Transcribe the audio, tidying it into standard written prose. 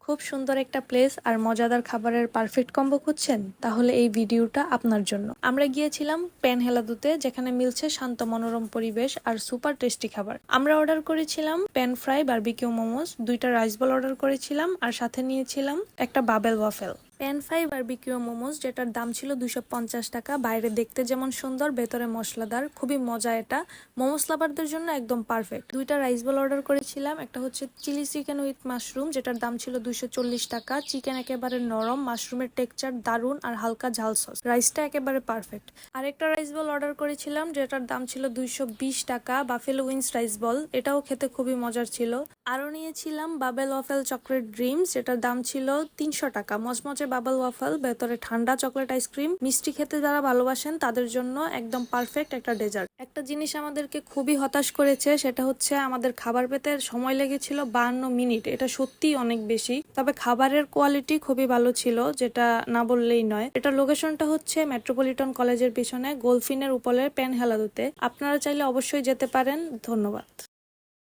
খুব সুন্দর একটা প্লেস আর মজাদার খাবারের পারফেক্ট কম্বো খুঁজছেন? তাহলে এই ভিডিওটা আপনার জন্য। আমরা গিয়েছিলাম প্যান হেলাদুতে, যেখানে মিলছে শান্ত মনোরম পরিবেশ আর সুপার টেস্টি খাবার। আমরা অর্ডার করেছিলাম প্যান ফ্রাই বারবিকিউ মোমোস, 2টা রাইস বল অর্ডার করেছিলাম আর সাথে নিয়েছিলাম একটা bubble waffle. Pan fry barbecue momos, যেটার দাম ছিল 250 টাকা। বাইরে দেখতে যেমন সুন্দর, ভেতরে মশলাদার, খুবই মজা। এটা মোমোস লাভারদের জন্য একদম পারফেক্ট। 2টা রাইস বল অর্ডার করেছিলাম। একটা হচ্ছে চিলি চিকেন উইথ মাশরুম, যেটার দাম ছিল 240 টাকা। চিকেন একেবারে নরম, মাশরুমের টেক্সচার দারুন আর হালকা ঝাল সস। রাইসটা একেবারে পারফেক্ট। আরেকটা রাইস বল অর্ডার করেছিলাম, যেটার দাম ছিল 220 টাকা। বাফেলো উইংস রাইস বল, এটাও খেতে খুবই মজার ছিল। আরও নিয়েছিলাম বাবেল ওয়াফেল চকলেট ড্রিমস, যেটার দাম ছিল 300 টাকা। মচমচে বাবেল ওয়াফেল, ভেতরে ঠান্ডা চকলেট আইসক্রিম। মিষ্টি খেতে যারা ভালোবাসেন তাদের জন্য একদম পারফেক্ট একটা ডেজার্ট। একটা জিনিস আমাদেরকে খুবই হতাশ করেছে, সেটা হচ্ছে আমাদের খাবার পেতে সময় লেগেছিল 52 মিনিট। এটা সত্যিই অনেক বেশি, তবে খাবারের কোয়ালিটি খুবই ভালো ছিল, যেটা না বললেই নয়। এটার লোকেশনটা হচ্ছে মেট্রোপলিটন কলেজের পিছনে গোলফিনের উপরে প্যান হেলাদুতে। আপনারা চাইলে অবশ্যই যেতে পারেন। ধন্যবাদ।